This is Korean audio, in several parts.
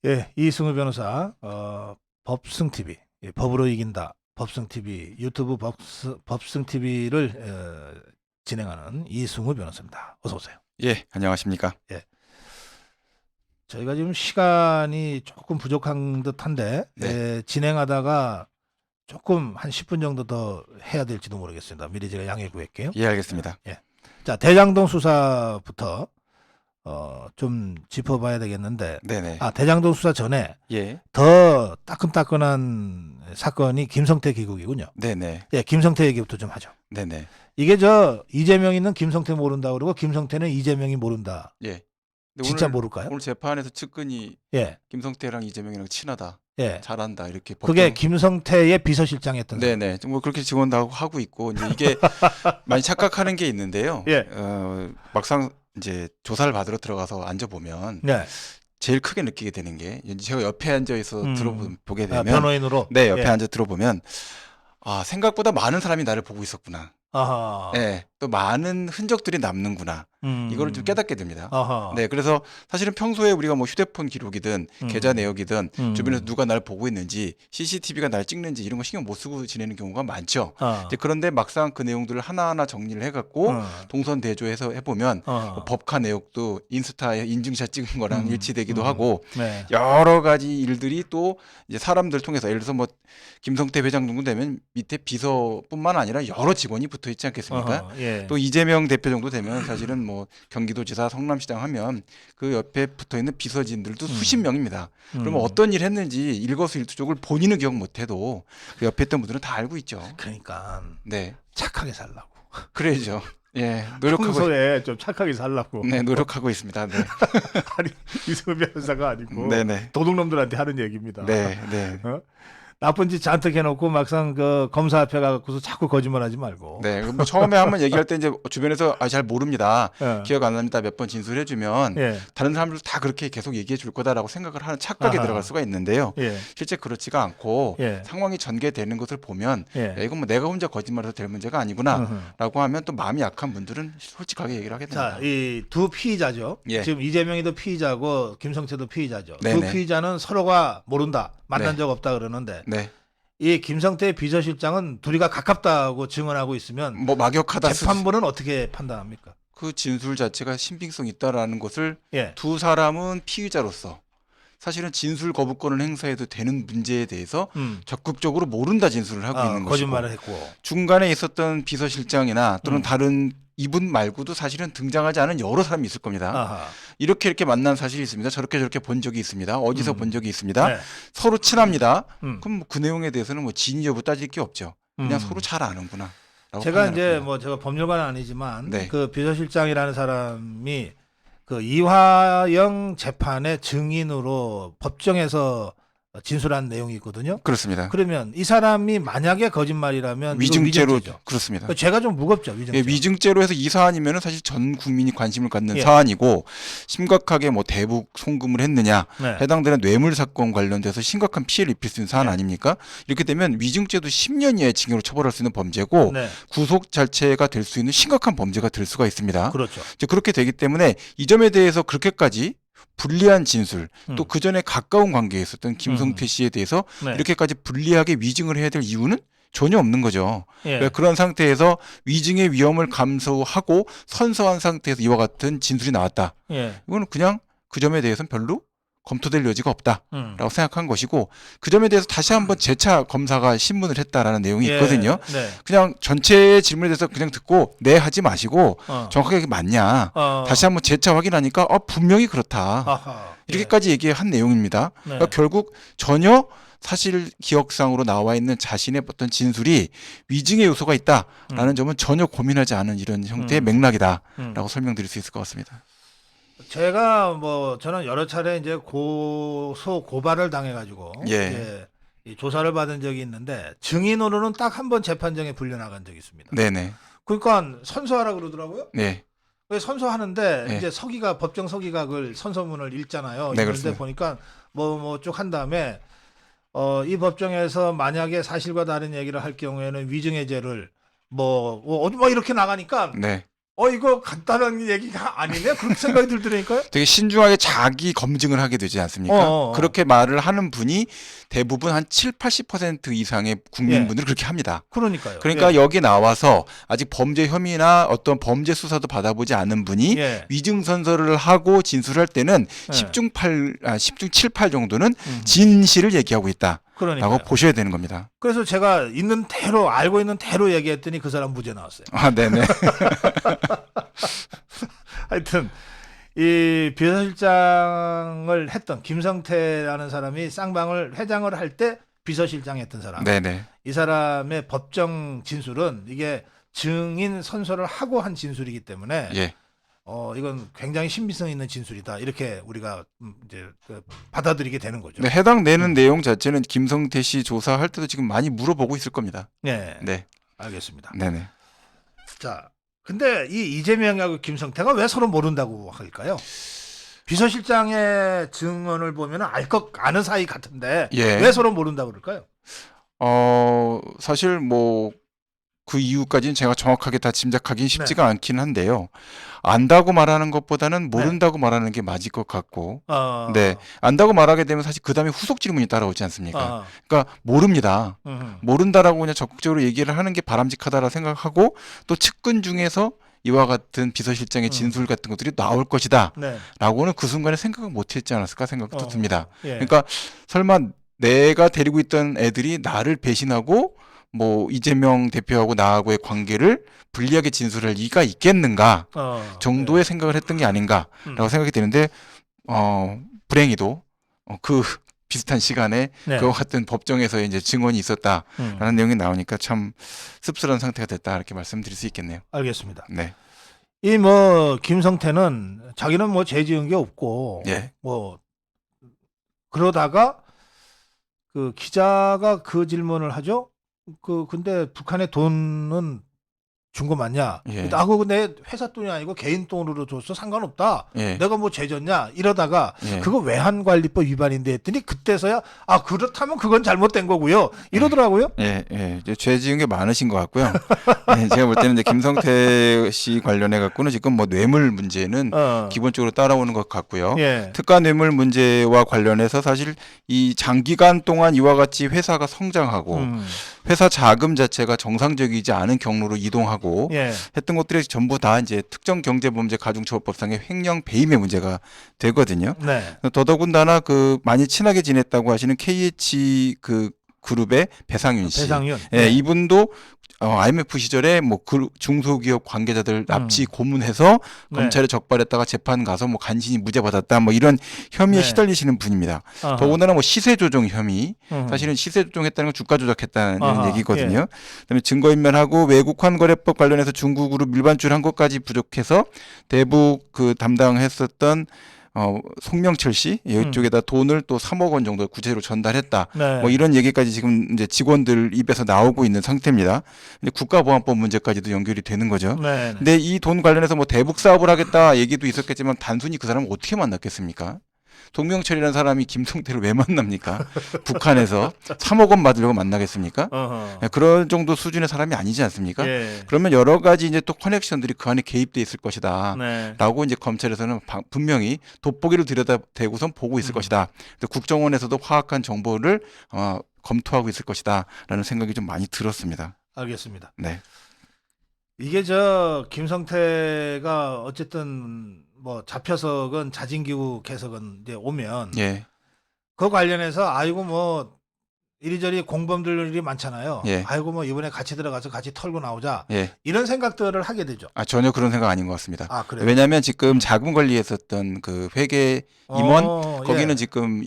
예, 이승우 변호사, 법승 TV, 예, 법으로 이긴다, 법승 TV, 유튜브 법승 TV를 진행하는 이승우 변호사입니다. 어서 오세요. 예, 안녕하십니까. 예, 저희가 지금 시간이 조금 부족한 듯한데 네. 진행하다가 조금 한 10분 정도 더 해야 될지도 모르겠습니다. 미리 제가 양해 구할게요. 예, 알겠습니다. 예, 자, 대장동 수사부터 좀 짚어봐야 되겠는데, 네네. 대장동 수사 전에 예, 더 따끈따끈한 사건이 김성태 귀국이군요. 네네. 예, 김성태 얘기부터 좀 하죠. 네네. 이게 저 이재명이는 김성태 모른다 그러고 김성태는 이재명이 모른다. 예. 근데 진짜 모를까요? 오늘 재판에서 측근이 예, 김성태랑 이재명이랑 친하다, 예. 잘한다 이렇게 그게 법정. 김성태의 비서실장이었던 사람. 네네. 뭐 그렇게 증언도 하고 있고 이제 이게 많이 착각하는 게 있는데요. 예, 막상 이제 조사를 받으러 들어가서 앉아 보면 네. 제일 크게 느끼게 되는 게 이제 제가 옆에 앉아 있어 들어보게 되면 변호인으로. 네, 옆에 예. 앉아 들어보면 생각보다 많은 사람이 나를 보고 있었구나. 아하. 네, 또 많은 흔적들이 남는구나. 이거를 좀 깨닫게 됩니다. 아하. 네, 그래서 사실은 평소에 우리가 뭐 휴대폰 기록이든 계좌 내역이든 주변에서 누가 날 보고 있는지 CCTV가 날 찍는지 이런 거 신경 못 쓰고 지내는 경우가 많죠. 이제 그런데 막상 그 내용들을 하나하나 정리를 해갖고 동선 대조해서 해보면 뭐 법카 내역도 인스타에 인증샷 찍은 거랑 일치되기도 하고 네. 여러 가지 일들이 또 이제 사람들 통해서 예를 들어서 뭐 김성태 회장 정도 되면 밑에 비서뿐만 아니라 여러 직원이 붙어 있지 않겠습니까? 아하. 예. 또 이재명 대표 정도 되면 사실은 뭐 경기도지사 성남시장 하면 그 옆에 붙어 있는 비서진들도 수십 명입니다. 그러면 어떤 일 했는지 일거수일투족을 본인은 기억 못해도 그 옆에 있던 분들은 다 알고 있죠. 그러니까 네, 착하게 살라고. 그래야죠. 예, 노력하고 평소에 좀 착하게 살라고. 네, 노력하고 있습니다. 네, 아니, 이승우 변호사가 아니고 네네, 도둑놈들한테 하는 얘기입니다. 네, 네. 어? 나쁜 짓 잔뜩 해놓고 막상 그 검사 앞에 가고서 자꾸 거짓말하지 말고. 네, 뭐 처음에 한번 얘기할 때 이제 주변에서 잘 모릅니다. 예. 기억 안 납니다. 몇 번 진술해주면 예. 다른 사람들 다 그렇게 계속 얘기해 줄 거다라고 생각을 하는 착각에 아하. 들어갈 수가 있는데요. 예. 실제 그렇지가 않고 예. 상황이 전개되는 것을 보면 예. 야, 이건 뭐 내가 혼자 거짓말해서 될 문제가 아니구나라고 하면 또 마음이 약한 분들은 솔직하게 얘기를 하게 됩니다. 자, 이 두 피의자죠. 예. 지금 이재명이도 피의자고 김성태도 피의자죠. 두 네네. 피의자는 서로가 모른다, 만난 네. 적 없다 그러는데 네, 이 김성태 비서실장은 둘이가 가깝다고 증언하고 있으면 뭐 막역하다 재판부는 어떻게 판단합니까? 그 진술 자체가 신빙성 있다라는 것을 예. 두 사람은 피의자로서 사실은 진술 거부권을 행사해도 되는 문제에 대해서 적극적으로 모른다 진술을 하고 있는 것이고 거짓말을 했고. 중간에 있었던 비서실장이나 또는 다른 이분 말고도 사실은 등장하지 않은 여러 사람이 있을 겁니다. 아하. 이렇게 만난 사실이 있습니다. 저렇게 본 적이 있습니다. 어디서 본 적이 있습니다. 네. 서로 친합니다. 음. 그럼 뭐그 내용에 대해서는 뭐 진위 여부 따질 게 없죠. 그냥 음. 서로 잘 아는구나. 제가 이제 뭐 제가 법률가는 아니지만 네. 그 비서실장이라는 사람이 그 이화영 재판의 증인으로 법정에서 진술한 내용이 있거든요. 그렇습니다. 그러면 이 사람이 만약에 거짓말이라면 위증죄로 위증죄죠. 그렇습니다. 그러니까 죄가 좀 무겁죠. 위증죄. 예, 위증죄로 해서 이 사안이면 사실 전 국민이 관심을 갖는 예. 사안이고 심각하게 뭐 대북 송금을 했느냐 네. 해당되는 뇌물 사건 관련돼서 심각한 피해를 입힐 수 있는 사안 네. 아닙니까? 이렇게 되면 위증죄도 10년 이하의 징역으로 처벌할 수 있는 범죄고 네. 구속 자체가 될 수 있는 심각한 범죄가 될 수가 있습니다. 그렇죠. 이제 그렇게 되기 때문에 이 점에 대해서 그렇게까지 불리한 진술 또 그 전에 가까운 관계에 있었던 김성태 씨에 대해서 네. 이렇게까지 불리하게 위증을 해야 될 이유는 전혀 없는 거죠. 예. 그러니까 그런 상태에서 위증의 위험을 감수하고 선서한 상태에서 이와 같은 진술이 나왔다. 예. 이거는 그냥 그 점에 대해서는 별로 검토될 여지가 없다라고 생각한 것이고 그 점에 대해서 다시 한번 재차 검사가 신문을 했다라는 내용이 예. 있거든요. 네. 그냥 전체 질문에 대해서 그냥 듣고 네 하지 마시고 어. 정확하게 이게 맞냐 어. 다시 한번 재차 확인하니까 분명히 그렇다. 아하. 이렇게까지 얘기한 내용입니다. 네. 그러니까 결국 전혀 사실 기억상으로 나와 있는 자신의 어떤 진술이 위증의 요소가 있다라는 점은 전혀 고민하지 않은 이런 형태의 맥락이다라고 설명드릴 수 있을 것 같습니다. 제가 뭐 저는 여러 차례 이제 고발을 당해가지고 예. 이 조사를 받은 적이 있는데 증인으로는 딱 한 번 재판정에 불려나간 적이 있습니다. 네네. 그러니까 선서하라 그러더라고요. 네. 왜 선서하는데 네. 이제 서기가 법정 서기가 그 선서문을 읽잖아요. 네, 읽는데 그렇습니다. 보니까 뭐 쭉 한 다음에 이 법정에서 만약에 사실과 다른 얘기를 할 경우에는 위증의 죄를 뭐 이렇게 나가니까 네. 이거 간단한 얘기가 아니네. 그렇게 생각이 들더라니까요. 되게 신중하게 자기 검증을 하게 되지 않습니까? 그렇게 말을 하는 분이 대부분 한 7-80% 이상의 국민분들이 그렇게 합니다. 그러니까요. 그러니까 여기 나와서 아직 범죄 혐의나 어떤 범죄 수사도 받아보지 않은 분이 위증선서를 하고 진술할 때는 10중 7, 8 정도는 진실을 얘기하고 있다. 라고 보셔야 되는 겁니다. 그래서 제가 있는 대로 알고 있는 대로 얘기했더니 그 사람 무죄 나왔어요. 아, 네네. 하여튼 이 비서실장을 했던 김성태라는 사람이 쌍방울 회장을 할 때 비서실장 했던 사람. 네네. 이 사람의 법정 진술은 이게 증인 선서를 하고 한 진술이기 때문에 예. 이건 굉장히 신빙성 있는 진술이다. 이렇게 우리가 이제 받아들이게 되는 거죠. 네, 해당되는 내용 자체는 김성태 씨 조사할 때도 지금 많이 물어보고 있을 겁니다. 네. 네. 알겠습니다. 네네. 자, 근데 이 이재명하고 김성태가 왜 서로 모른다고 할까요? 비서실장의 증언을 보면 아는 사이 같은데 왜 서로 모른다고 그럴까요? 사실 뭐 그 이유까지는 제가 정확하게 다 짐작하기는 쉽지가 않긴 한데요. 안다고 말하는 것보다는 모른다고 말하는 게 맞을 것 같고, 네, 안다고 말하게 되면 사실 그 다음에 후속 질문이 따라오지 않습니까? 그러니까 모릅니다. 모른다라고 그냥 적극적으로 얘기를 하는 게 바람직하다라고 생각하고 또 측근 중에서 이와 같은 비서실장의 진술 같은 것들이 나올 것이다 라고는 그 순간에 생각을 못했지 않았을까 생각도 듭니다. 그러니까 설마 내가 데리고 있던 애들이 나를 배신하고 뭐 이재명 대표하고 나하고의 관계를 불리하게 진술할 리가 있겠는가 정도의 생각을 했던 게 아닌가라고 생각이 되는데 불행히도 그 비슷한 시간에 그와 같은 법정에서 이제 증언이 있었다라는 내용이 나오니까 참 씁쓸한 상태가 됐다 이렇게 말씀드릴 수 있겠네요. 알겠습니다. 네. 이 뭐 김성태는 자기는 뭐 죄 지은 게 없고 뭐 그러다가 그 기자가 그 질문을 하죠. 근데 북한의 돈은 준 거 맞냐? 그거 내 회사 돈이 아니고 개인 돈으로 줬어. 상관없다. 내가 뭐 죄졌냐? 이러다가 그거 외환관리법 위반인데 했더니 그때서야 그렇다면 그건 잘못된 거고요. 이러더라고요. 죄 지은 게 많으신 것 같고요. 제가 볼 때는 이제 김성태 씨 관련해 갖고는 지금 뭐 뇌물 문제는 기본적으로 따라오는 것 같고요. 특가 뇌물 문제와 관련해서 사실 이 장기간 동안 이와 같이 회사가 성장하고 회사 자금 자체가 정상적이지 않은 경로로 이동하고 했던 것들이 전부 다 이제 특정경제범죄 가중처벌법상의 횡령 배임의 문제가 되거든요. 더더군다나 그 많이 친하게 지냈다고 하시는 KH 그 그룹의 배상윤 씨, 이분도 IMF 시절에 뭐 중소기업 관계자들 납치 고문해서 검찰에 적발했다가 재판 가서 뭐 간신히 무죄 받았다 뭐 이런 혐의에 시달리시는 분입니다. 더군다나 뭐 시세 조정 혐의, 사실은 시세 조정했다는 건 주가 조작했다는 얘기거든요. 그다음에 증거인멸하고 외국환거래법 관련해서 중국으로 밀반출한 것까지 부족해서 대북 그 담당했었던 송명철 씨 이쪽에다 돈을 또 3억 원 정도 구체로 전달했다. 뭐 이런 얘기까지 지금 이제 직원들 입에서 나오고 있는 상태입니다. 이제 국가보안법 문제까지도 연결이 되는 거죠. 근데 이 돈 관련해서 뭐 대북 사업을 하겠다 얘기도 있었겠지만 단순히 그 사람을 어떻게 만났겠습니까? 송명철이라는 사람이 김성태를 왜 만납니까? 북한에서 3억 원 받으려고 만나겠습니까? 그런 정도 수준의 사람이 아니지 않습니까? 그러면 여러 가지 이제 또 커넥션들이 그 안에 개입돼 있을 것이다. 라고 이제 검찰에서는 분명히 돋보기를 들여다대고선 보고 있을 것이다. 국정원에서도 파악한 정보를 검토하고 있을 것이다. 라는 생각이 좀 많이 들었습니다. 알겠습니다. 네. 이게 김성태가 어쨌든 뭐 잡혀서건 자진기구 개석은 이제 오면 그 관련해서 아이고 뭐 이리저리 공범들이 많잖아요. 아이고 뭐 이번에 같이 들어가서 같이 털고 나오자 이런 생각들을 하게 되죠. 전혀 그런 생각 아닌 것 같습니다. 왜냐하면 지금 자금 관리했었던 그 회계 임원 거기는 지금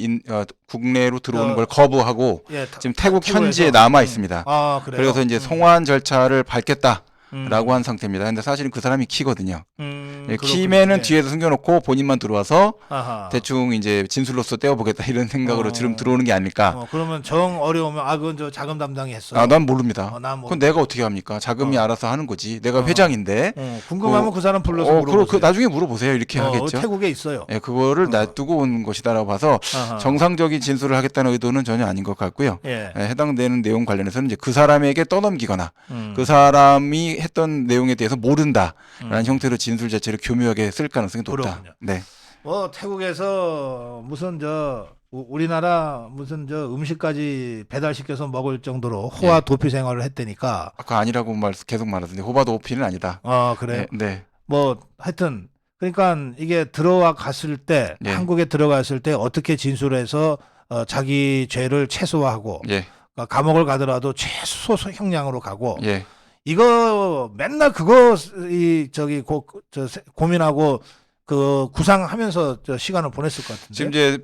국내로 들어오는 걸 거부하고 지금 태국 현지에 남아 있습니다. 그래서 이제 송환 절차를 밟겠다. 라고 한 상태입니다. 근데 사실은 그 사람이 키거든요. 키면은 뒤에서 숨겨놓고 본인만 들어와서 대충 이제 진술로서 떼어보겠다 이런 생각으로 지금 들어오는 게 아닐까. 그러면 정 어려우면 그건 저 자금 담당이 했어요. 난 모릅니다. 그건 내가 어떻게 합니까? 자금이 알아서 하는 거지. 내가 회장인데. 궁금하면 그 사람 불러서 물어보세요. 나중에 물어보세요. 이렇게 하겠죠. 태국에 있어요. 그거를 놔두고 온 것이다라고 봐서 정상적인 진술을 하겠다는 의도는 전혀 아닌 것 같고요. 해당되는 내용 관련해서는 이제 그 사람에게 떠넘기거나 그 사람이 했던 내용에 대해서 모른다라는 형태로 진술 자체를 교묘하게 쓸 가능성이 높다. 그렇군요. 네. 뭐 태국에서 무슨 우리나라 무슨 음식까지 배달시켜서 먹을 정도로 호화 도피 생활을 했다니까. 아까 아니라고 계속 말하던데 호바 도피는 아니다. 그래요? 네. 뭐 하여튼 그러니까 이게 들어와 갔을 때 한국에 들어갔을 때 어떻게 진술해서 자기 죄를 최소화하고 그러니까 감옥을 가더라도 최소 형량으로 가고 이거 맨날 그거 고민하고 그 구상하면서 시간을 보냈을 것 같은데. 지금 이제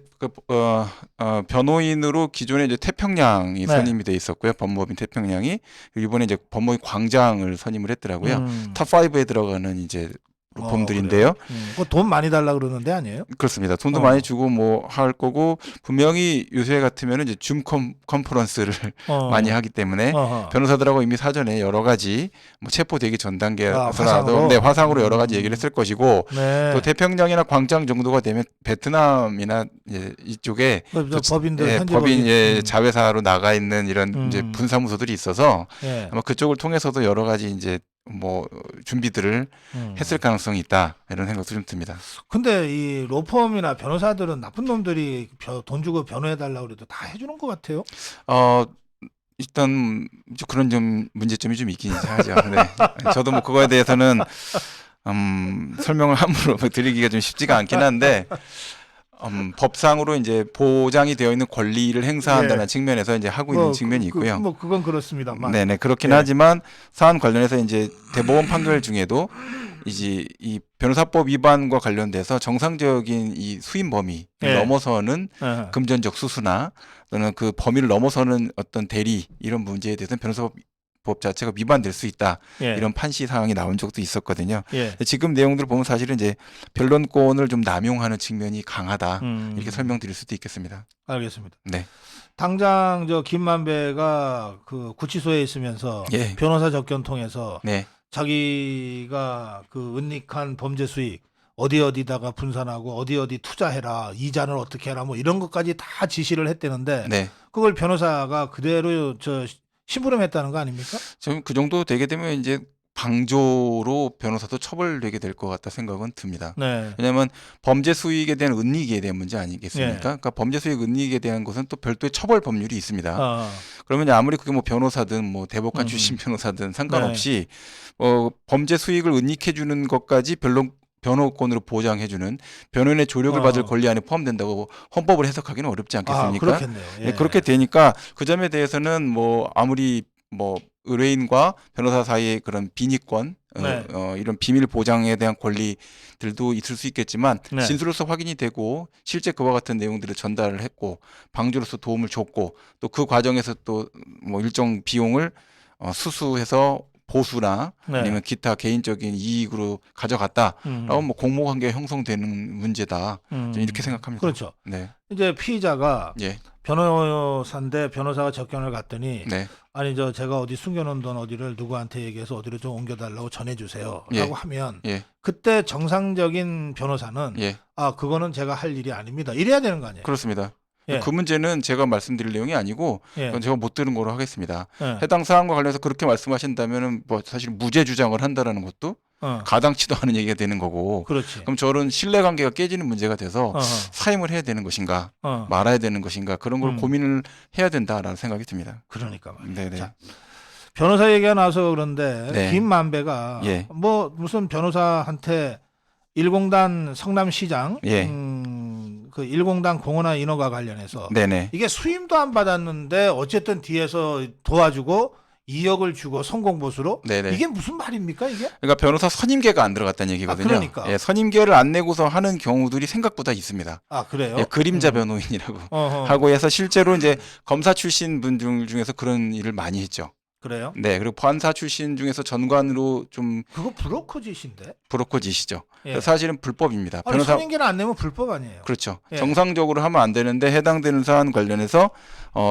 변호인으로 기존에 이제 태평양이 선임이 돼 있었고요. 법무법인 태평양이 이번에 이제 법무법인 광장을 선임을 했더라고요. 탑 5에 들어가는 이제 로펌들인데요. 그거 돈 많이 달라 그러는데 아니에요? 그렇습니다. 돈도 많이 주고 뭐 할 거고 분명히 요새 같으면은 이제 줌 컨퍼런스를 많이 하기 때문에 변호사들하고 이미 사전에 여러 가지 뭐 체포되기 전 단계에서라도 화상으로 여러 가지 얘기를 했을 것이고 또 태평양이나 광장 정도가 되면 베트남이나 이쪽에 법인 자회사로 나가 있는 이런 이제 분사무소들이 있어서 아마 그쪽을 통해서도 여러 가지 이제 뭐 준비들을 했을 가능성이 있다 이런 생각도 좀 듭니다. 근데 이 로펌이나 변호사들은 나쁜 놈들이 돈 주고 변호해 달라고 그래도 다 해주는 것 같아요. 일단 그런 좀 문제점이 좀 있긴 하죠. 네. 저도 뭐 그거에 대해서는 설명을 함부로 드리기가 좀 쉽지가 않긴 한데. 법상으로 이제 보장이 되어 있는 권리를 행사한다는 측면에서 이제 하고 있는 측면이 있고요. 뭐 그건 그렇습니다만. 네네 그렇긴 하지만 사안 관련해서 이제 대법원 판결 중에도 이제 이 변호사법 위반과 관련돼서 정상적인 이 수임 범위를 넘어서는 금전적 수수나 또는 그 범위를 넘어서는 어떤 대리 이런 문제에 대해서는 변호사법 자체가 위반될 수 있다 이런 판시 사항이 나온 적도 있었거든요. 지금 내용들을 보면 사실은 이제 변론권을 좀 남용하는 측면이 강하다 이렇게 설명드릴 수도 있겠습니다. 알겠습니다. 네. 당장 김만배가 그 구치소에 있으면서 변호사 접견 통해서 자기가 그 은닉한 범죄 수익 어디다가 분산하고 어디 투자해라 이자는 어떻게 해라 뭐 이런 것까지 다 지시를 했다는데 그걸 변호사가 그대로 심부름했다는 거 아닙니까? 지금 그 정도 되게 되면 이제 방조로 변호사도 처벌되게 될 것 같다 생각은 듭니다. 왜냐하면 범죄 수익에 대한 은닉에 대한 문제 아니겠습니까? 그러니까 범죄 수익 은닉에 대한 것은 또 별도의 처벌 법률이 있습니다. 그러면 아무리 그게 뭐 변호사든 뭐 대법관 출신 변호사든 상관없이 범죄 수익을 은닉해 주는 것까지 변호권으로 보장해주는 변호인의 조력을 받을 권리 안에 포함된다고 헌법을 해석하기는 어렵지 않겠습니까? 그렇겠네요. 그렇게 되니까 그 점에 대해서는 뭐 아무리 뭐 의뢰인과 변호사 사이의 그런 비니권, 이런 비밀 보장에 대한 권리들도 있을 수 있겠지만 진술로서 확인이 되고 실제 그와 같은 내용들을 전달을 했고 방조로서 도움을 줬고 또 그 과정에서 또 뭐 일정 비용을 수수해서 보수나 아니면 기타 개인적인 이익으로 가져갔다라고 뭐 공모관계가 형성되는 문제다. 이렇게 생각합니다. 그렇죠. 이제 피의자가 변호사인데 변호사가 접견을 갔더니 아니 제가 어디 숨겨놓은 돈 어디를 누구한테 얘기해서 어디로 좀 옮겨달라고 전해주세요라고 하면 그때 정상적인 변호사는 그거는 제가 할 일이 아닙니다. 이래야 되는 거 아니에요? 그렇습니다. 그 문제는 제가 말씀드릴 내용이 아니고 그건 제가 못 들은 거로 하겠습니다. 해당 사항과 관련해서 그렇게 말씀하신다면은 뭐 사실 무죄 주장을 한다라는 것도 가당치도 않은 얘기가 되는 거고. 그럼 저런 신뢰관계가 깨지는 문제가 돼서 사임을 해야 되는 것인가, 말아야 되는 것인가 그런 걸 고민을 해야 된다라는 생각이 듭니다. 그러니까 말이에요. 네네. 자, 변호사 얘기가 나와서 그런데 김만배가 뭐 무슨 변호사한테 일공단 성남시장 그 일공단 공원화 인허가 관련해서 이게 수임도 안 받았는데 어쨌든 뒤에서 도와주고 2억을 주고 성공보수로 이게 무슨 말입니까 이게? 그러니까 변호사 선임계가 안 들어갔다는 얘기거든요. 그러니까. 선임계를 안 내고서 하는 경우들이 생각보다 있습니다. 그래요? 그림자 변호인이라고 하고 해서 실제로 이제 검사 출신 분들 중에서 그런 일을 많이 했죠. 그래요? 네, 그리고 판사 출신 중에서 전관으로 좀 그거 브로커짓인데? 브로커짓이죠. 사실은 불법입니다. 변호사 선임계를 안 내면 불법 아니에요? 그렇죠. 정상적으로 하면 안 되는데 해당되는 사안 관련해서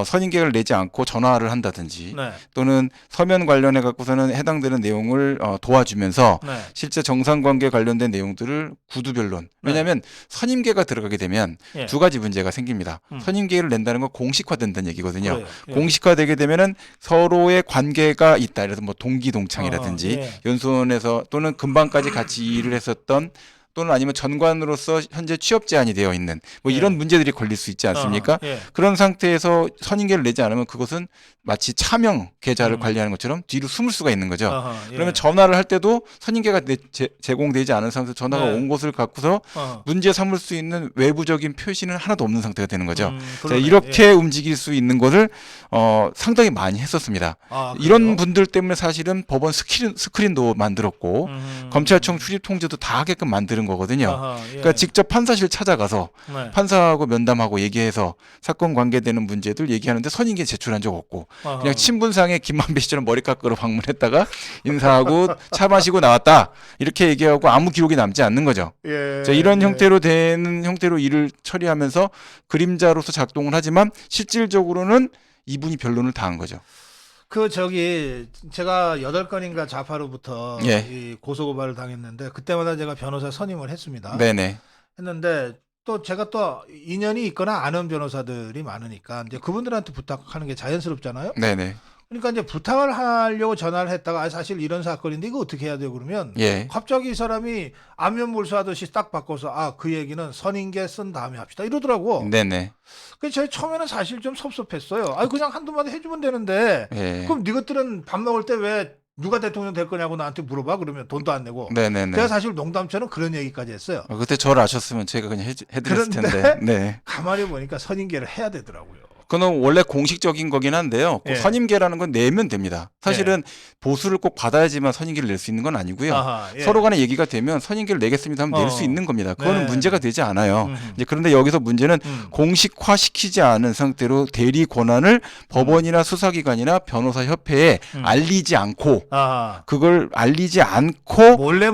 선임계획을 내지 않고 전화를 한다든지 네. 또는 서면 관련해 갖고서는 해당되는 내용을 도와주면서 네. 실제 정상관계 관련된 내용들을 구두변론. 왜냐하면 선임계가 들어가게 되면 예. 두 가지 문제가 생깁니다. 선임계획을 낸다는 건 공식화된다는 얘기거든요. 그래요. 예. 공식화되게 되면은 서로의 관계가 있다. 그래서 뭐 동기동창이라든지 예. 연수원에서 또는 금방까지 같이 일을 했었던 또는 아니면 전관으로서 현재 취업 제한이 되어 있는 뭐 예. 이런 문제들이 걸릴 수 있지 않습니까? 예. 그런 상태에서 선임계를 내지 않으면 그것은 마치 차명 계좌를 관리하는 것처럼 뒤로 숨을 수가 있는 거죠. 예. 그러면 전화를 할 때도 선임계가 제공되지 않은 상태에서 전화가 네. 온 것을 갖고서 문제 삼을 수 있는 외부적인 표시는 하나도 없는 상태가 되는 거죠. 자, 이렇게 예. 움직일 수 있는 것을 상당히 많이 했었습니다. 이런 분들 때문에 사실은 법원 스크린도 만들었고 검찰청 출입 통제도 다 하게끔 만드는 거거든요. 예. 그러니까 직접 판사실 찾아가서 네. 판사하고 면담하고 얘기해서 사건 관계되는 문제들 얘기하는데 선임계 제출한 적 없고 그냥 친분상에 김만배 씨처럼 머리 깎으러 방문했다가 인사하고 차 마시고 나왔다 이렇게 얘기하고 아무 기록이 남지 않는 거죠. 예. 자, 이런 예. 형태로 되는 형태로 일을 처리하면서 그림자로서 작동을 하지만 실질적으로는 이분이 변론을 당한 거죠. 제가 8건인가 좌파로부터 예. 이 고소고발을 당했는데 그때마다 제가 변호사 선임을 했습니다. 네네. 했는데 또 제가 또 인연이 있거나 아는 변호사들이 많으니까 이제 그분들한테 부탁하는 게 자연스럽잖아요. 네네. 그러니까 이제 부탁을 하려고 전화를 했다가 사실 이런 사건인데 이거 어떻게 해야 돼요 그러면 예. 갑자기 이 사람이 안면몰수하듯이 딱 바꿔서 그 얘기는 선임계 쓴 다음에 합시다 이러더라고. 네네. 그래서 저희 처음에는 사실 좀 섭섭했어요. 그냥 한두 마디 해주면 되는데 예. 그럼 니것들은 밥 먹을 때 왜 누가 대통령 될 거냐고 나한테 물어봐 그러면 돈도 안 내고. 네네네. 제가 사실 농담처럼 그런 얘기까지 했어요. 그때 저를 아셨으면 제가 그냥 해드렸을 그런데 텐데. 네. 가만히 보니까 선임계를 해야 되더라고요. 그건 원래 공식적인 거긴 한데요. 예. 선임계라는 건 내면 됩니다. 사실은 보수를 꼭 받아야지만 선임계를 낼 수 있는 건 아니고요. 예. 서로 간에 얘기가 되면 선임계를 내겠습니다 하면 낼 수 있는 겁니다. 그거는 네. 문제가 되지 않아요. 이제 그런데 여기서 문제는 공식화시키지 않은 상태로 대리 권한을 법원이나 수사기관이나 변호사협회에 알리지 않고 그걸 알리지 않고 몰래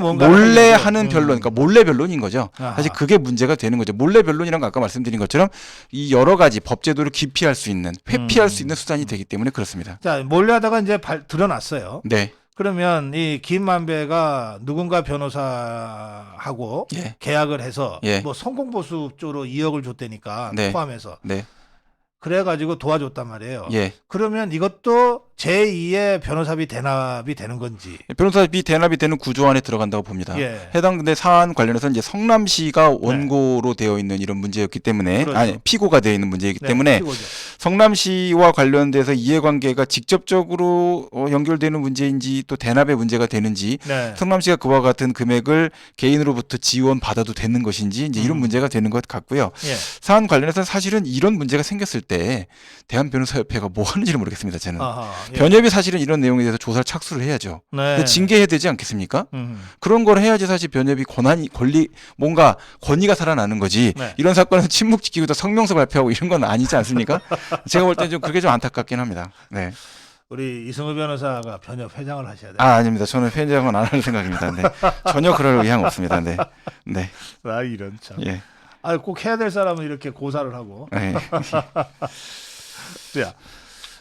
하는 변론, 그러니까 몰래 변론인 거죠. 사실 그게 문제가 되는 거죠. 몰래 변론이란 거 아까 말씀드린 것처럼 이 여러 가지 법제도를 기피할 수 있는, 회피할 수 있는 수단이 되기 때문에 그렇습니다. 자, 몰래 하다가 이제 드러났어요. 네. 그러면 이 김만배가 누군가 변호사하고 예. 계약을 해서 예. 뭐 성공보수 쪽으로 2억을 줬다니까 네. 포함해서 네. 그래가지고 도와줬단 말이에요. 예. 그러면 이것도 제2의 변호사비 대납이 되는 건지. 변호사비 대납이 되는 구조 안에 들어간다고 봅니다. 예. 해당 사안 관련해서 이제 성남시가 원고로 되어 있는 이런 문제였기 때문에 그렇죠. 아니 피고가 되어 있는 문제이기 때문에 피고죠. 성남시와 관련돼서 이해관계가 직접적으로 연결되는 문제인지 또 대납의 문제가 되는지 네. 성남시가 그와 같은 금액을 개인으로부터 지원 받아도 되는 것인지 이제 이런 문제가 되는 것 같고요. 예. 사안 관련해서 사실은 이런 문제가 생겼을 때 대한변호사협회가 뭐 하는지를 모르겠습니다. 저는. 예. 변협이 사실은 이런 내용에 대해서 조사를 착수를 해야죠. 네. 징계해야 되지 않겠습니까? 그런 걸 해야지 사실 변협이 뭔가 권위가 살아나는 거지. 네. 이런 사건은 침묵 지키고 또 성명서 발표하고 이런 건 아니지 않습니까? 제가 볼 때 좀 그게 좀 안타깝긴 합니다. 네. 우리 이승우 변호사가 변협 회장을 하셔야 돼요. 아닙니다. 저는 회장은 안 할 생각입니다. 네. 전혀 그럴 의향 없습니다. 네. 네. 이런 참. 예. 꼭 해야 될 사람은 이렇게 고사를 하고. 네.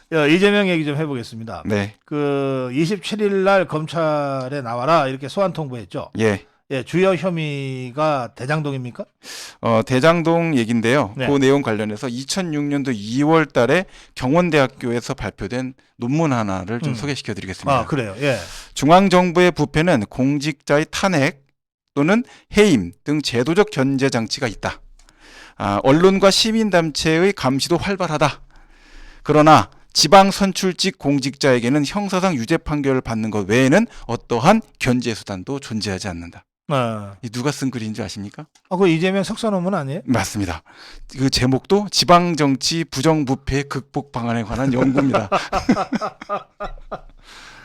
자, 이재명 얘기 좀 해보겠습니다. 네. 27일 날 검찰에 나와라 이렇게 소환 통보했죠. 예. 예, 주요 혐의가 대장동입니까? 대장동 얘긴데요. 네. 그 내용 관련해서 2006년도 2월 달에 경원대학교에서 발표된 논문 하나를 좀 소개시켜 드리겠습니다. 그래요. 예. 중앙정부의 부패는 공직자의 탄핵 또는 해임 등 제도적 견제 장치가 있다. 언론과 시민단체의 감시도 활발하다. 그러나 지방 선출직 공직자에게는 형사상 유죄 판결을 받는 것 외에는 어떠한 견제 수단도 존재하지 않는다. 이 누가 쓴 글인지 아십니까? 그 이재명 석사 논문 아니에요? 맞습니다. 그 제목도 지방정치 부정부패 극복 방안에 관한 연구입니다.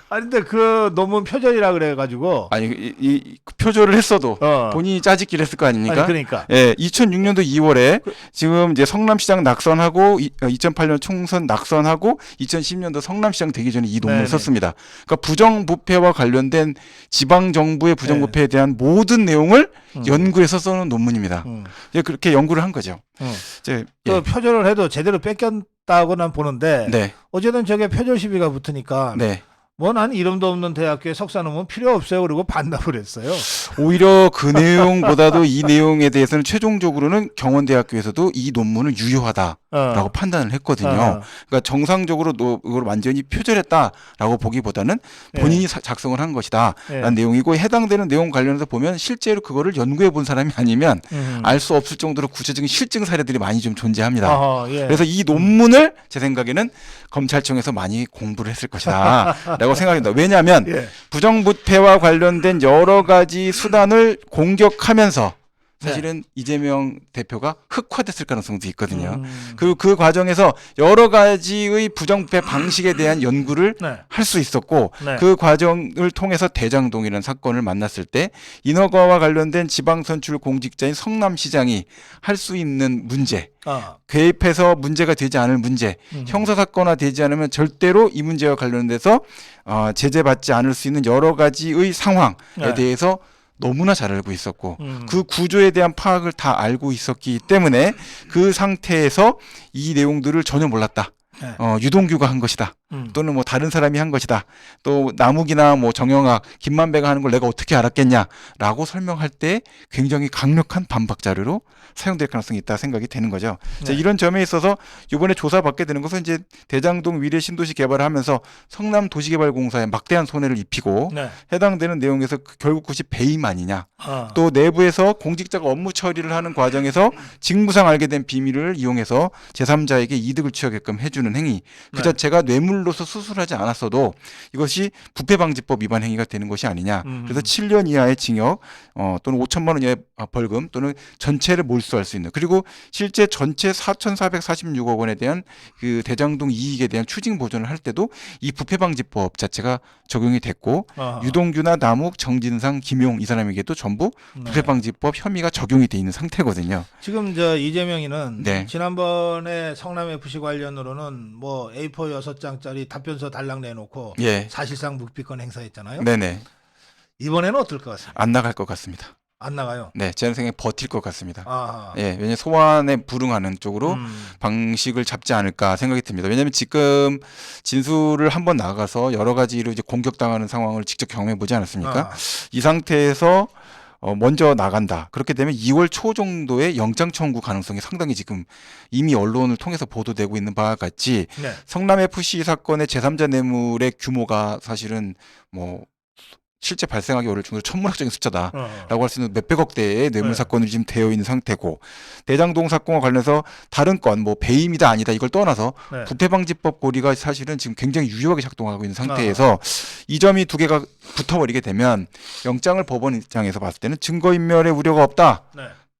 근데 그 논문 표절이라 그래가지고. 이 표절을 했어도 본인이 짜집기를 했을 거 아닙니까? 그러니까. 예, 2006년도 2월에 지금 이제 성남시장 낙선하고 2008년 총선 낙선하고 2010년도 성남시장 되기 전에 이 논문을 썼습니다. 그러니까 부정부패와 관련된 지방 정부의 부정부패에 대한 모든 내용을 연구해서 써놓은 논문입니다. 이제 그렇게 연구를 한 거죠. 이제 표절을 해도 제대로 있다고 난 보는데 네. 어쨌든 저게 표절 시비가 붙으니까 네. 뭐 난 이름도 없는 대학교에 석사 논문 필요 없어요. 그리고 반납을 했어요. 오히려 그 내용보다도 이 내용에 대해서는 최종적으로는 경원대학교에서도 이 논문은 유효하다라고 판단을 했거든요. 그러니까 정상적으로 이걸 완전히 표절했다라고 보기보다는 본인이 작성을 한 것이다라는 내용이고, 해당되는 내용 관련해서 보면 실제로 그거를 연구해 본 사람이 아니면 알 수 없을 정도로 구체적인 실증 사례들이 많이 좀 존재합니다. 그래서 이 논문을 제 생각에는 검찰청에서 많이 공부를 했을 것이다 라고 생각합니다. 왜냐하면 부정부패와 관련된 여러 가지 수단을 공격하면서 사실은 이재명 대표가 흑화됐을 가능성도 있거든요. 그리고 그 과정에서 여러 가지의 부정부패 방식에 대한 연구를 할 수 있었고, 그 과정을 통해서 대장동이라는 사건을 만났을 때 인허가와 관련된 지방선출 공직자인 성남시장이 할 수 있는 문제, 개입해서 문제가 되지 않을 문제, 형사사건화 되지 않으면 절대로 이 문제와 관련돼서 제재받지 않을 수 있는 여러 가지의 상황에 대해서 너무나 잘 알고 있었고, 그 구조에 대한 파악을 다 알고 있었기 때문에 그 상태에서 이 내용들을 전혀 몰랐다. 유동규가 한 것이다. 또는 뭐 다른 사람이 한 것이다. 또 남욱이나 뭐 정영학, 김만배가 하는 걸 내가 어떻게 알았겠냐라고 설명할 때 굉장히 강력한 반박 자료로 사용될 가능성이 있다 생각이 되는 거죠. 이런 점에 있어서 이번에 조사받게 되는 것은 이제 대장동 위례 신도시 개발을 하면서 성남 도시개발공사에 막대한 손해를 입히고 해당되는 내용에서 결국 그것이 배임 아니냐. 또 내부에서 공직자가 업무 처리를 하는 과정에서 직무상 알게 된 비밀을 이용해서 제3자에게 이득을 취하게끔 해주는 행위. 그 자체가 뇌물로서 수술하지 않았어도 이것이 부패방지법 위반 행위가 되는 것이 아니냐. 그래서 7년 이하의 징역 또는 5천만 원 이하의 벌금 또는 전체를 몰수할 수 있는, 그리고 실제 전체 4,446억 원에 대한 그 대장동 이익에 대한 추징 보전을 할 때도 이 부패방지법 자체가 적용이 됐고, 유동규나 남욱, 정진상, 김용 이 사람에게도 전부 부패방지법 혐의가 적용이 돼 있는 상태거든요. 지금 저 이재명이는 지난번에 성남FC 관련으로는 뭐 A4 6장짜리 답변서 달랑 내놓고 사실상 묵비권 행사했잖아요. 네네. 이번에는 어떨 것 같습니다? 안 나갈 것 같습니다. 안 나가요? 네, 제 생각에 버틸 것 같습니다. 왜냐면 소환에 불응하는 쪽으로 방식을 잡지 않을까 생각이 듭니다. 왜냐하면 지금 진술을 한번 나가서 여러 가지로 이제 공격당하는 상황을 직접 경험해 보지 않았습니까? 이 상태에서 먼저 나간다. 그렇게 되면 2월 초 정도에 영장 청구 가능성이 상당히 지금 이미 언론을 통해서 보도되고 있는 바와 같이 성남FC 사건의 제3자 뇌물의 규모가 사실은 뭐 실제 발생하기 어려울 정도로 천문학적인 숫자다라고 할 수 있는 몇백억 대의 뇌물 사건이 지금 되어 있는 상태고, 대장동 사건과 관련해서 다른 건 뭐 배임이다 아니다 이걸 떠나서 부패방지법 고리가 사실은 지금 굉장히 유효하게 작동하고 있는 상태에서 이 점이 두 개가 붙어버리게 되면 영장을 법원 입장에서 봤을 때는 증거인멸의 우려가 없다.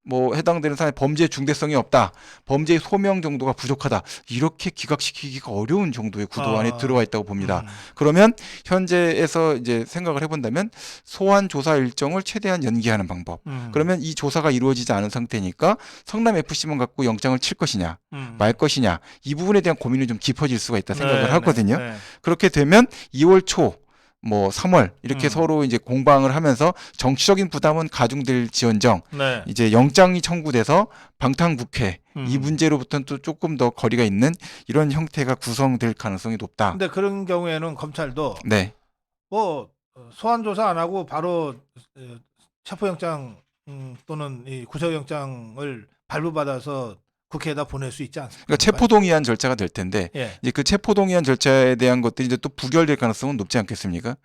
뭐 해당되는 사람의 범죄의 중대성이 없다, 범죄의 소명 정도가 부족하다, 이렇게 기각시키기가 어려운 정도의 구도 안에 들어와 있다고 봅니다. 그러면 현재에서 이제 생각을 해본다면 소환 조사 일정을 최대한 연기하는 방법. 그러면 이 조사가 이루어지지 않은 상태니까 성남 FC만 갖고 영장을 칠 것이냐 말 것이냐, 이 부분에 대한 고민이 좀 깊어질 수가 있다 생각을 하거든요. 그렇게 되면 2월 초 뭐 3월 이렇게 서로 이제 공방을 하면서 정치적인 부담은 가중될지언정 이제 영장이 청구돼서 방탄국회 이 문제로부터는 또 조금 더 거리가 있는 이런 형태가 구성될 가능성이 높다. 근데 그런 경우에는 검찰도 뭐 소환 조사 안 하고 바로 체포영장 또는 이 구속영장을 발부받아서 국회에다 보낼 수 있지 않습니까? 그러니까 체포동의안 절차가 될 텐데 이제 그 체포동의안 절차에 대한 것들이 이제 또 부결될 가능성은 높지 않겠습니까?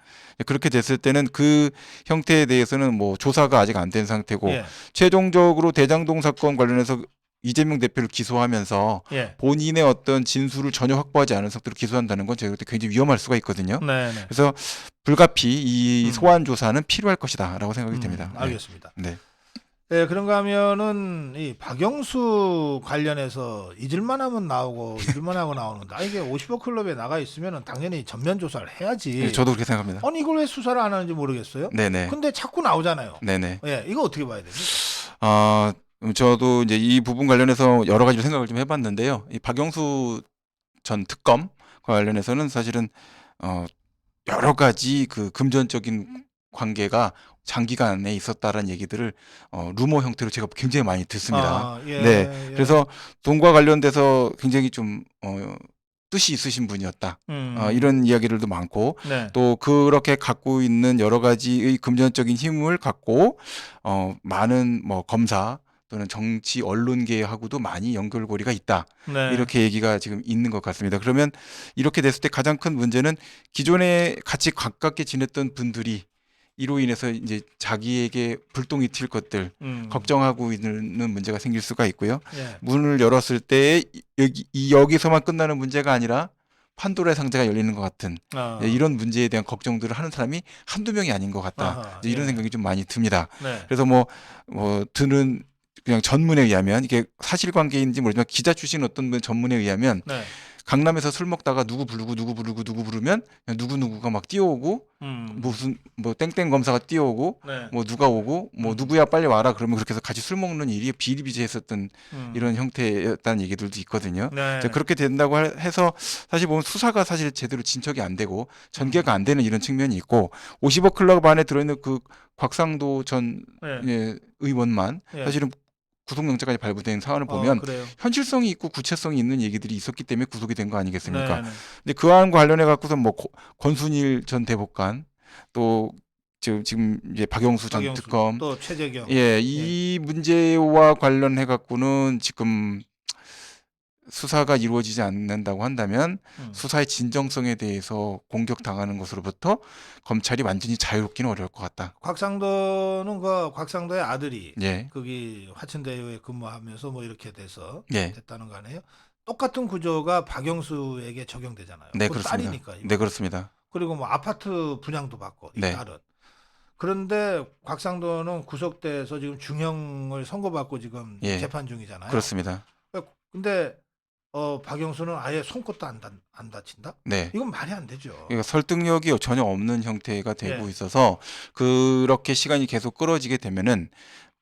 그렇게 됐을 때는 그 형태에 대해서는 뭐 조사가 아직 안 된 상태고 최종적으로 대장동 사건 관련해서 이재명 대표를 기소하면서 본인의 어떤 진술을 전혀 확보하지 않은 상태로 기소한다는 건 제가 볼 때 굉장히 위험할 수가 있거든요. 그래서 불가피 이 소환 조사는 필요할 것이다라고 생각이 됩니다. 알겠습니다. 그런가 하면은 이 박영수 관련해서 잊을만 하면 나오고 잊을만 하고 나오는데 이게 50억 클럽에 나가 있으면은 당연히 전면 조사를 해야지. 저도 그렇게 생각합니다. 아니 이걸 왜 수사를 안 하는지 모르겠어요. 근데 자꾸 나오잖아요. 이거 어떻게 봐야 되지? 저도 이제 이 부분 관련해서 여러 가지 생각을 좀 해봤는데요. 이 박영수 전 특검 관련해서는 사실은 여러 가지 그 금전적인 관계가 장기간에 있었다라는 얘기들을 루머 형태로 제가 굉장히 많이 듣습니다. 예, 네, 예. 그래서 돈과 관련돼서 굉장히 좀 뜻이 있으신 분이었다. 이런 이야기들도 많고 네. 또 그렇게 갖고 있는 여러 가지의 금전적인 힘을 갖고 많은 뭐 검사 또는 정치 언론계하고도 많이 연결고리가 있다. 네. 이렇게 얘기가 지금 있는 것 같습니다. 그러면 이렇게 됐을 때 가장 큰 문제는 기존에 같이 가깝게 지냈던 분들이 이로 인해서 이제 자기에게 불똥이 튈 것들 걱정하고 있는 문제가 생길 수가 있고요. 예. 문을 열었을 때 여기서만 끝나는 문제가 아니라 판도라의 상자가 열리는 것 같은 이런 문제에 대한 걱정들을 하는 사람이 한두 명이 아닌 것 같다. 이런 생각이 좀 많이 듭니다. 네. 그래서 드는 그냥 전문에 의하면 이게 사실관계인지 모르지만 기자 출신 어떤 분 전문에 의하면 네. 강남에서 술 먹다가 누구 부르면 그냥 누구누구가 막 뛰어오고 무슨 뭐 땡땡 검사가 뛰어오고 네. 뭐 누가 오고 뭐 누구야 빨리 와라 그러면 그렇게 해서 같이 술 먹는 일이 비일비재했었던 이런 형태였다는 얘기들도 있거든요. 네. 그렇게 된다고 해서 사실 보면 수사가 사실 제대로 진척이 안 되고 전개가 안 되는 이런 측면이 있고 50억 클럽 안에 들어있는 그 곽상도 전 의원만 사실은 구속영장까지 발부된 사안을 보면 현실성이 있고 구체성이 있는 얘기들이 있었기 때문에 구속이 된 거 아니겠습니까? 근데 그 안과 관련해 갖고서 뭐 권순일 전 대법관 또 지금 이제 박영수 전 특검 또 최재경 이 문제와 관련해 갖고는 지금 수사가 이루어지지 않는다고 한다면 수사의 진정성에 대해서 공격당하는 것으로부터 검찰이 완전히 자유롭기는 어려울 것 같다. 곽상도는 곽상도의 아들이 거기 화천대유에 근무하면서 뭐 이렇게 돼서 됐다는 거 아니에요? 똑같은 구조가 박영수에게 적용되잖아요. 네, 그 그렇습니다. 딸이니까. 이거. 네, 그렇습니다. 그리고 뭐 아파트 분양도 받고 이 딸은. 그런데 곽상도는 구속돼서 지금 중형을 선고받고 지금 재판 중이잖아요. 그렇습니다. 근데 박영수는 아예 손끝도 안 다친다? 네. 이건 말이 안 되죠. 그러니까 설득력이 전혀 없는 형태가 되고 있어서 그렇게 시간이 계속 끌어지게 되면은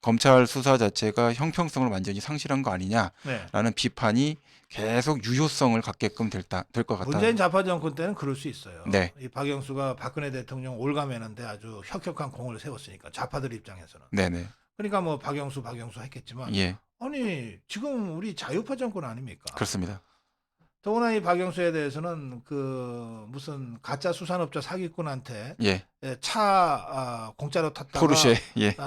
검찰 수사 자체가 형평성을 완전히 상실한 거 아니냐라는 비판이 계속 유효성을 갖게끔 될 것 같다. 문재인 좌파 정권 때는 그럴 수 있어요. 네. 이 박영수가 박근혜 대통령 올가매는데 아주 혁혁한 공을 세웠으니까 좌파들 입장에서는. 네네. 그러니까 뭐 박영수 했겠지만 아니 지금 우리 자유파 정권 아닙니까? 그렇습니다. 더구나 이 박영수에 대해서는 그 무슨 가짜 수산업자 사기꾼한테 차 공짜로 탔다가 포르쉐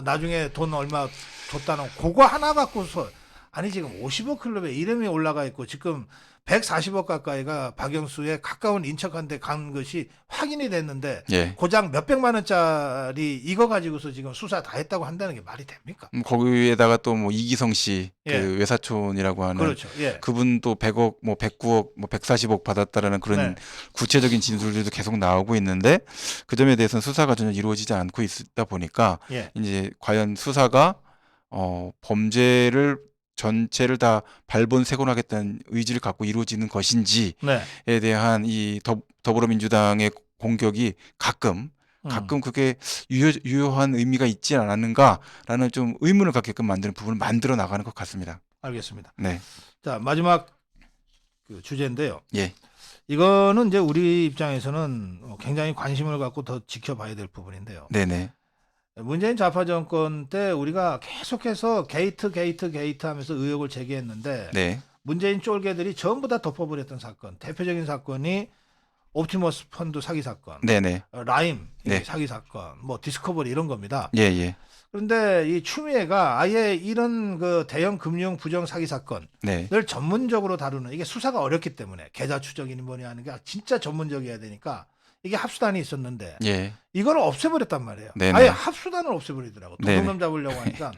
나중에 돈 얼마 줬다는 그거 하나 갖고서 아니 지금 50억 클럽에 이름이 올라가 있고 지금 140억 가까이가 박영수의 가까운 인척한테 간 것이 확인이 됐는데 고작 몇백만 원짜리 이거 가지고서 지금 수사 다 했다고 한다는 게 말이 됩니까? 거기에다가 또 뭐 이기성 씨 그 외사촌이라고 하는 그분도 100억 뭐 109억 뭐 140억 받았다라는 그런 구체적인 진술들도 계속 나오고 있는데 그 점에 대해서는 수사가 전혀 이루어지지 않고 있다 보니까 이제 과연 수사가 범죄를 전체를 다 발본색원하겠다는 의지를 갖고 이루어지는 것인지에 대한 이 더불어민주당의 공격이 가끔 그게 유효한 의미가 있지 않았는가라는 좀 의문을 갖게끔 만드는 부분을 만들어 나가는 것 같습니다. 알겠습니다. 네. 자, 마지막 그 주제인데요. 이거는 이제 우리 입장에서는 굉장히 관심을 갖고 더 지켜봐야 될 부분인데요. 네네. 문재인 좌파 정권 때 우리가 계속해서 게이트 하면서 의혹을 제기했는데 문재인 쫄개들이 전부 다 덮어버렸던 사건. 대표적인 사건이 옵티머스 펀드 사기 사건, 라임 사기 사건, 뭐 디스커버리 이런 겁니다. 그런데 이 추미애가 아예 이런 그 대형 금융 부정 사기 사건을 전문적으로 다루는 이게 수사가 어렵기 때문에 계좌 추적이니 뭐니 하는 게 진짜 전문적이어야 되니까 이게 합수단이 있었는데 이걸 없애버렸단 말이에요. 아예 합수단을 없애버리더라고. 도둑놈 잡으려고 하니까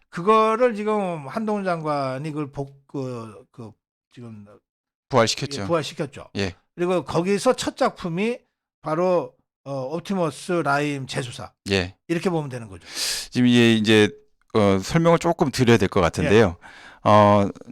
그거를 지금 한동훈 장관이 그걸 지금 부활시켰죠. 그리고 거기서 첫 작품이 바로 옵티머스 라임 재수사 이렇게 보면 되는 거죠. 지금 이제 설명을 조금 드려야 될 것 같은데요.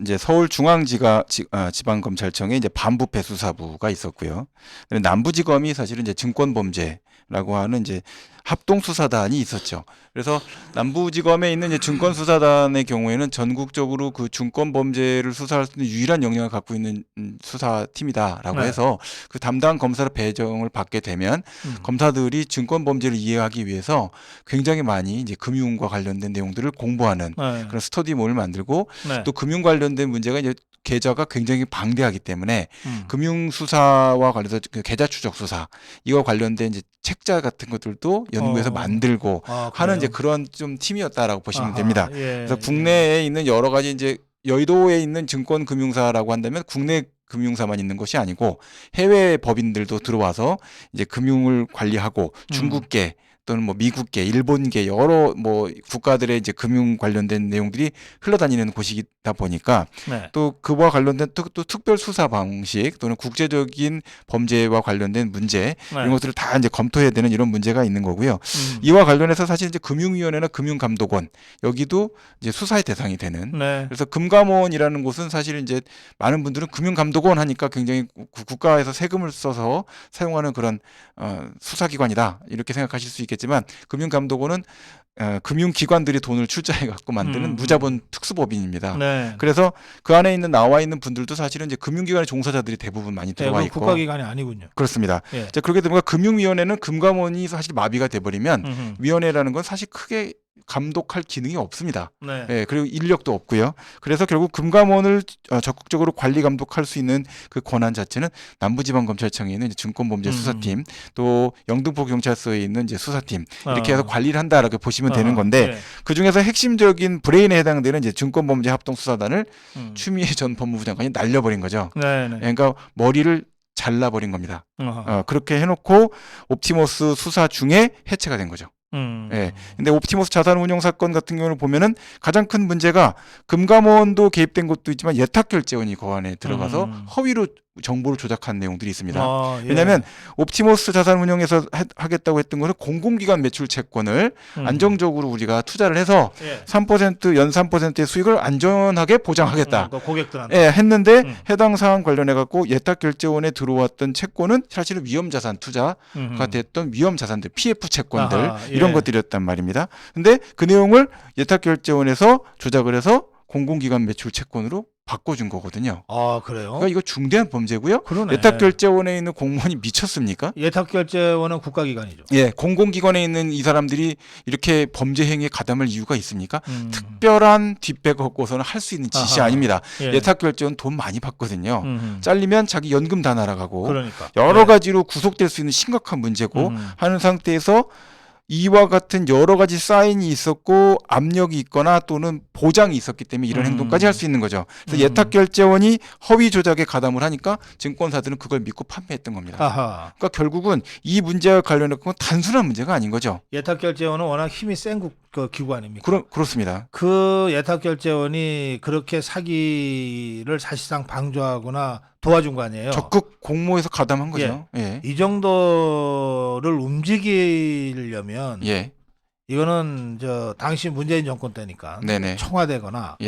이제 서울중앙지방검찰청에 이제 반부패수사부가 있었고요. 남부지검이 사실은 이제 증권범죄 라고 하는 이제 합동수사단이 있었죠. 그래서 남부지검에 있는 이제 증권수사단의 경우에는 전국적으로 그 증권범죄를 수사할 수 있는 유일한 역량을 갖고 있는 수사팀이다라고 네. 해서 그 담당 검사를 배정을 받게 되면 검사들이 증권범죄를 이해하기 위해서 굉장히 많이 이제 금융과 관련된 내용들을 공부하는 네. 그런 스터디몰을 만들고 네. 또 금융 관련된 문제가 이제 계좌가 굉장히 방대하기 때문에 금융 수사와 관련해서 그 계좌 추적 수사 이거 관련된 이제 책자 같은 것들도 연구해서 만들고 하는 이제 그런 좀 팀이었다라고 보시면 됩니다. 예, 그래서 국내에 있는 여러 가지 이제 여의도에 있는 증권금융사라고 한다면 국내 금융사만 있는 것이 아니고 해외 법인들도 들어와서 이제 금융을 관리하고 중국계 또는 뭐 미국계, 일본계 여러 뭐 국가들의 이제 금융 관련된 내용들이 흘러다니는 곳이다 보니까 네. 또 그와 관련된 또 특별 수사 방식 또는 국제적인 범죄와 관련된 문제 이런 것들을 다 이제 검토해야 되는 이런 문제가 있는 거고요. 이와 관련해서 사실 이제 금융위원회나 금융감독원 여기도 이제 수사의 대상이 되는. 그래서 금감원이라는 곳은 사실 이제 많은 분들은 금융감독원 하니까 굉장히 국가에서 세금을 써서 사용하는 그런 수사기관이다 이렇게 생각하실 수 있겠지만 금융감독원은 금융기관들이 돈을 출자해 갖고 만드는 무자본 특수법인입니다. 그래서 그 안에 있는 나와 있는 분들도 사실은 이제 금융기관의 종사자들이 대부분 많이 들어와 있고 국가기관이 아니군요. 그렇습니다. 자, 그렇게 되면 금융위원회는 금감원이 사실 마비가 돼버리면 위원회라는 건 사실 크게 감독할 기능이 없습니다. 그리고 인력도 없고요. 그래서 결국 금감원을 적극적으로 관리 감독할 수 있는 그 권한 자체는 남부지방검찰청에 있는 증권범죄수사팀 또 영등포경찰서에 있는 이제 수사팀 이렇게 해서 관리를 한다라고 보시면 되는 건데 그 중에서 핵심적인 브레인에 해당되는 이제 증권범죄 합동수사단을 추미애 전 법무부 장관이 날려버린 거죠. 그러니까 머리를 잘라버린 겁니다. 그렇게 해놓고 옵티머스 수사 중에 해체가 된 거죠. 근데 옵티머스 자산운용 사건 같은 경우를 보면은 가장 큰 문제가 금감원도 개입된 것도 있지만 예탁결제원이 그 안에 들어가서 허위로 정보를 조작한 내용들이 있습니다. 왜냐하면 옵티머스 자산운용에서 하겠다고 했던 것은 공공기관 매출 채권을 안정적으로 우리가 투자를 해서 3% 연 3%의 수익을 안전하게 보장하겠다. 고객들한테 했는데 해당 사안 관련해 갖고 예탁결제원에 들어왔던 채권은 사실은 위험자산 투자가 됐던 위험자산들, PF 채권들 이런 것들이었단 말입니다. 근데 그 내용을 예탁결제원에서 조작을 해서 공공기관 매출 채권으로 바꿔준 거거든요. 그래요? 그러니까 이거 중대한 범죄고요. 그러네. 예탁결제원에 있는 공무원이 미쳤습니까? 예탁결제원은 국가기관이죠. 공공기관에 있는 이 사람들이 이렇게 범죄 행위에 가담할 이유가 있습니까? 특별한 뒷배가 없고서는 할 수 있는 짓이 아닙니다. 예탁결제원 돈 많이 받거든요. 잘리면 자기 연금 다 날아가고 그러니까. 여러 가지로 구속될 수 있는 심각한 문제고 하는 상태에서 이와 같은 여러 가지 사인이 있었고 압력이 있거나 또는 보장이 있었기 때문에 이런 행동까지 할 수 있는 거죠. 그래서 예탁결제원이 허위 조작에 가담을 하니까 증권사들은 그걸 믿고 판매했던 겁니다. 그러니까 결국은 이 문제와 관련해서 단순한 문제가 아닌 거죠. 예탁결제원은 워낙 힘이 센 기구 아닙니까? 그렇습니다. 그 예탁결제원이 그렇게 사기를 사실상 방조하거나 도와준 거 아니에요? 적극 공모해서 가담한 거죠. 이 정도를 움직이려면 이거는 당시 문재인 정권 때니까 청와대거나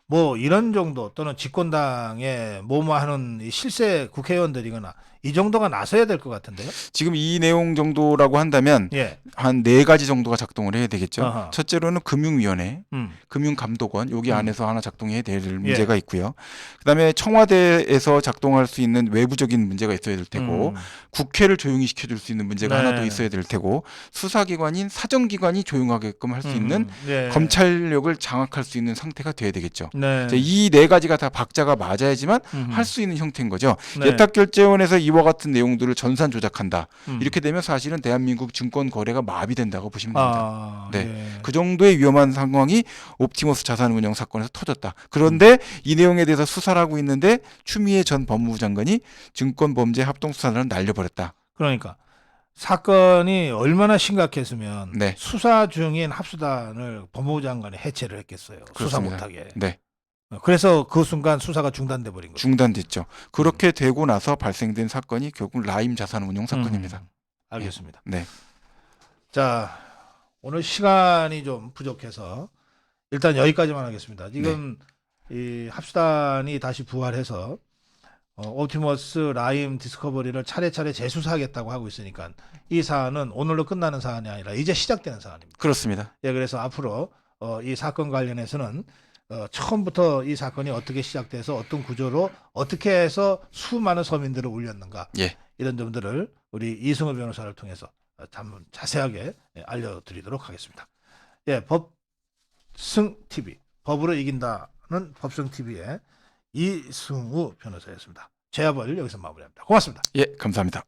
뭐 이런 정도 또는 집권당에 뭐하는 실세 국회의원들이거나 이 정도가 나서야 될 것 같은데요. 지금 이 내용 정도라고 한다면 한 4가지 정도가 작동을 해야 되겠죠. 첫째로는 금융위원회, 금융감독원 여기 안에서 하나 작동해야 될 문제가 있고요. 그다음에 청와대에서 작동할 수 있는 외부적인 문제가 있어야 될 테고 국회를 조용히 시켜줄 수 있는 문제가 하나 더 있어야 될 테고 수사기관인 사정기관이 조용하게끔 할 수 있는 검찰력을 장악할 수 있는 상태가 돼야 되겠죠. 이 4가지가 다 박자가 맞아야지만 할 수 있는 형태인 거죠. 예탁결제원에서 이와 같은 내용들을 전산 조작한다. 이렇게 되면 사실은 대한민국 증권 거래가 마비된다고 보시면 됩니다. 그 정도의 위험한 상황이 옵티머스 자산운용 사건에서 터졌다. 그런데 이 내용에 대해서 수사를 하고 있는데 추미애 전 법무부 장관이 증권범죄 합동수사단을 날려버렸다. 그러니까 사건이 얼마나 심각했으면 수사 중인 합수단을 법무부 장관이 해체를 했겠어요. 수사 못하게. 그래서 그 순간 수사가 중단돼 버린 거죠. 중단됐죠. 그렇게 되고 나서 발생된 사건이 결국 라임 자산운용 사건입니다. 알겠습니다. 자, 오늘 시간이 좀 부족해서 일단 여기까지만 하겠습니다. 지금 이 합수단이 다시 부활해서 옵티머스 라임 디스커버리를 차례차례 재수사하겠다고 하고 있으니까 이 사안은 오늘로 끝나는 사안이 아니라 이제 시작되는 사안입니다. 그렇습니다. 예, 그래서 앞으로 이 사건 관련해서는 처음부터 이 사건이 어떻게 시작돼서 어떤 구조로 어떻게 해서 수많은 서민들을 울렸는가 예. 이런 점들을 우리 이승우 변호사를 통해서 참 자세하게 알려드리도록 하겠습니다. 예, 법승 TV 법으로 이긴다는 법승 TV의 이승우 변호사였습니다. 제압을 여기서 마무리합니다. 고맙습니다. 예, 감사합니다.